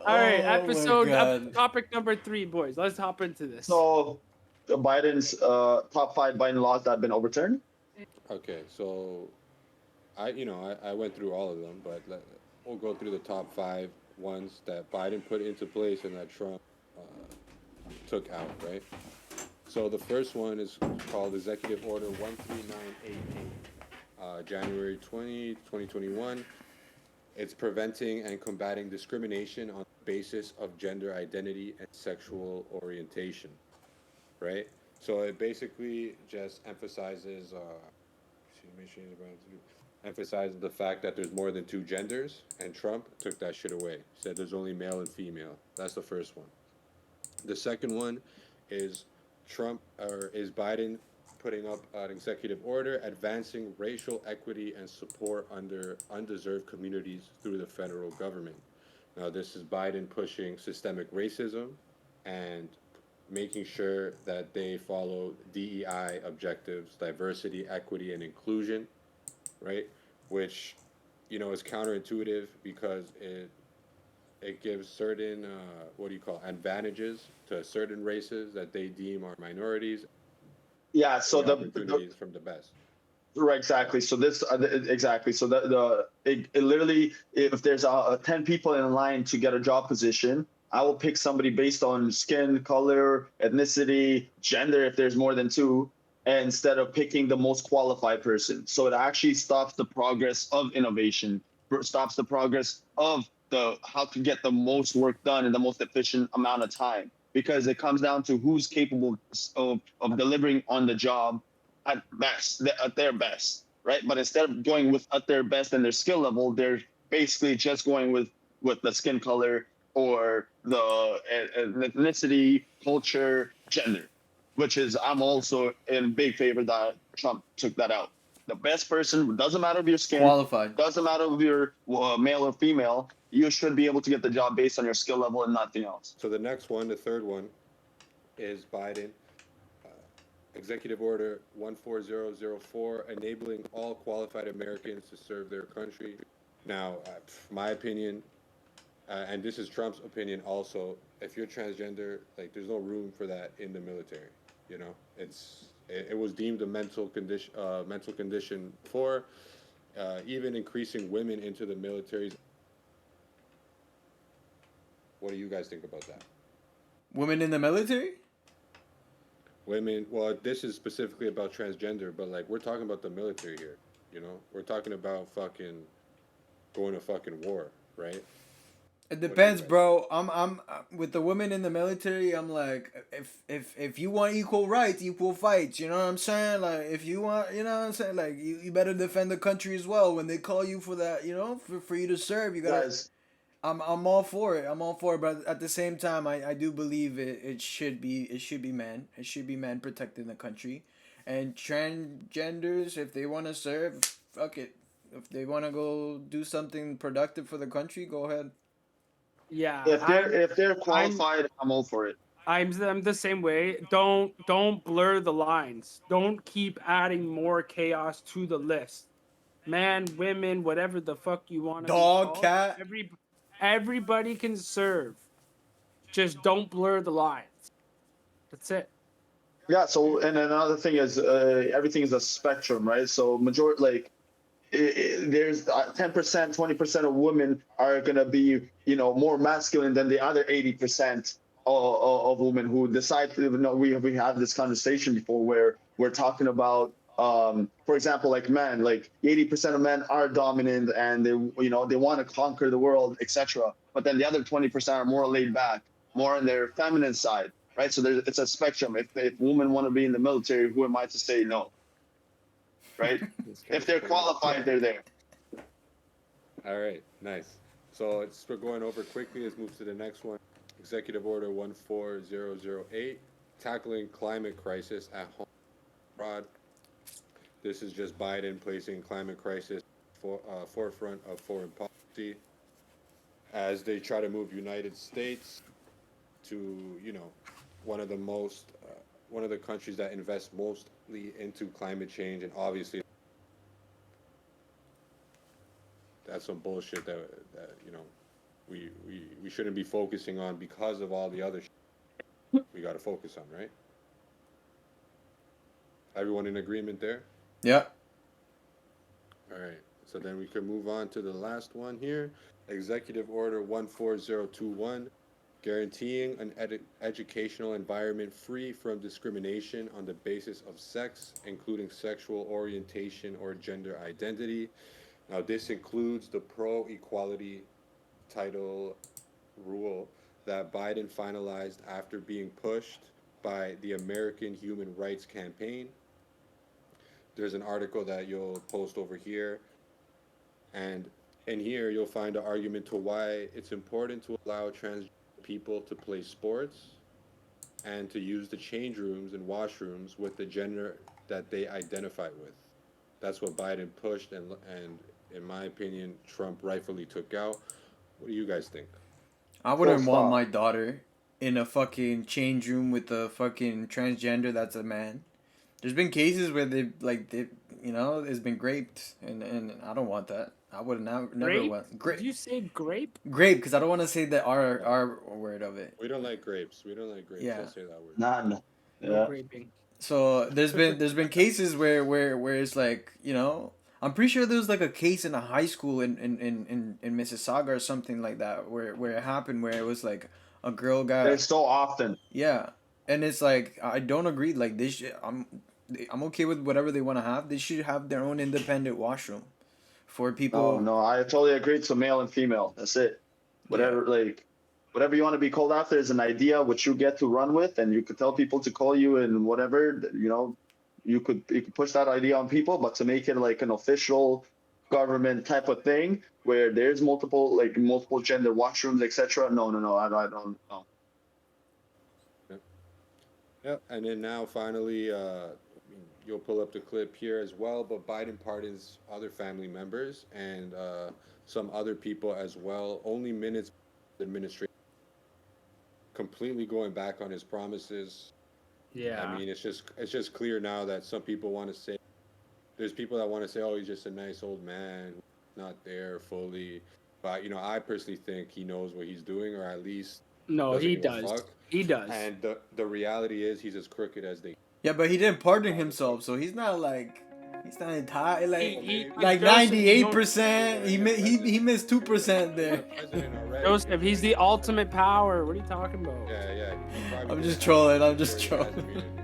All right, Oh my episode god. topic number 3, boys. Let's hop into this. So Biden's top five Biden laws that have been overturned. Okay, so I went through all of them, but we'll go through the top five ones that Biden put into place and that Trump took out, right? So the first one is called Executive Order 13988, January 2021. It's preventing and combating discrimination on the basis of gender identity and sexual orientation, right? So it basically just emphasizes the fact that there's more than two genders, and Trump took that shit away. Said there's only male and female. That's the first one. The second one is is Biden putting up an executive order advancing racial equity and support under undeserved communities through the federal government. Now, this is Biden pushing systemic racism and making sure that they follow DEI objectives, diversity, equity, and inclusion, right? Which, is counterintuitive because it gives certain advantages to certain races that they deem are minorities, Yeah. So the opportunities from the best. right, exactly. So this exactly. So it literally, if there's 10 people in line to get a job position, I will pick somebody based on skin color, ethnicity, gender, if there's more than two, instead of picking the most qualified person. So it actually stops the progress of innovation, stops the progress of the how to get the most work done in the most efficient amount of time, because it comes down to who's capable of delivering on the job at their best, right? But instead of going with at their best and their skill level, they're basically just going with the skin color or the ethnicity, culture, gender, which is I'm also in big favor that Trump took that out. The best person, doesn't matter if your skin, Qualified. doesn't matter if you're male or female, you should be able to get the job based on your skill level and nothing else. So the next one, the third one, is Biden Executive Order 14004, enabling all qualified Americans to serve their country. Now, my opinion, and this is Trump's opinion also, if you're transgender, like there's no room for that in the military. It was deemed a mental condition before. Even increasing women into the military. What do you guys think about that? Women in the military? Women, well, this is specifically about transgender, but like we're talking about the military here. We're talking about fucking going to fucking war, right? It depends, bro. I'm with the women in the military. I'm like, if you want equal rights, equal fights. You know what I'm saying? Like, if you want, you know what I'm saying? Like, you better defend the country as well. When they call you for that, for you to serve, you gotta. Guys, I'm all for it. I'm all for it. But at the same time, I do believe it should be men. It should be men protecting the country, and transgenders, if they want to serve, fuck it. If they want to go do something productive for the country, go ahead. Yeah, if they're qualified, I'm all for it. I'm the same way. Don't blur the lines. Don't keep adding more chaos to the list. Man, women, whatever the fuck you want to be Dog, called, cat. everybody can serve. Just don't blur the lines. That's it. Yeah. So and another thing is everything is a spectrum, right? So majority like there's 10%, 20% of women are gonna be more masculine than the other 80% of women who decide to. We had this conversation before where we're talking about for example, like men, like 80% of men are dominant and they want to conquer the world, etc. But then the other 20% are more laid back, more on their feminine side, right? So it's a spectrum. If women want to be in the military, who am I to say no? Right? If they're qualified, they're there. All right, nice. So we're going over quickly. Let's move to the next one. Executive Order 14008, tackling climate crisis at home abroad. This is just Biden placing climate crisis forefront of foreign policy as they try to move United States to one of the countries that invest mostly into climate change, and obviously that's some bullshit that we shouldn't be focusing on because of all the other shit we got to focus on, right? Everyone in agreement there? Yeah. All right. So then we can move on to the last one here. Executive Order 14021, guaranteeing an educational environment free from discrimination on the basis of sex, including sexual orientation or gender identity. Now, this includes the pro-equality title rule that Biden finalized after being pushed by the American Human Rights Campaign. There's an article that you'll post over here, and in here you'll find an argument to why it's important to allow trans people to play sports and to use the change rooms and washrooms with the gender that they identify with. That's what Biden pushed, and in my opinion, Trump rightfully took out. What do you guys think? I wouldn't Full want stop. my daughter in a fucking change room with a fucking transgender that's a man. There's been cases where it's been raped, and I don't want that. I would never Grape? want Did grape. you say grape? Grape, because I don't want to say the R word of it. We don't like grapes. We don't like grapes. Yeah. Let's say that word. None. No Yeah. graping. So there's been cases where it's like, I'm pretty sure there was like a case in a high school in Mississauga or something like that where it happened, where it was like a girl got, It's so often. yeah, and it's like, I don't agree. Like, I'm okay with whatever they want to have. They should have their own independent washroom for people. No, I totally agree. It's a male and female. That's it. Whatever you want to be called after is an idea which you get to run with, and you could tell people to call you and whatever. You could push that idea on people, but to make it like an official government type of thing where there's multiple gender washrooms, etc. No, I don't know. Yep. And then now finally, you'll pull up the clip here as well. But Biden pardons other family members and some other people as well. Only minutes administration completely going back on his promises. Yeah. I mean, it's just clear now that some people want to say, there's people that want to say, oh, he's just a nice old man, not there fully. But I personally think he knows what he's doing, or at least No, doesn't he give a does. fuck. He does. And the reality is, he's as crooked as they. Yeah, but he didn't pardon himself, so he's not entirely He- like Joseph, 98%. He missed 2% there. President already. Joseph, he's the ultimate power. What are you talking about? Yeah. He probably I'm didn't just have trolling. the I'm just majority of trolling. his immunity.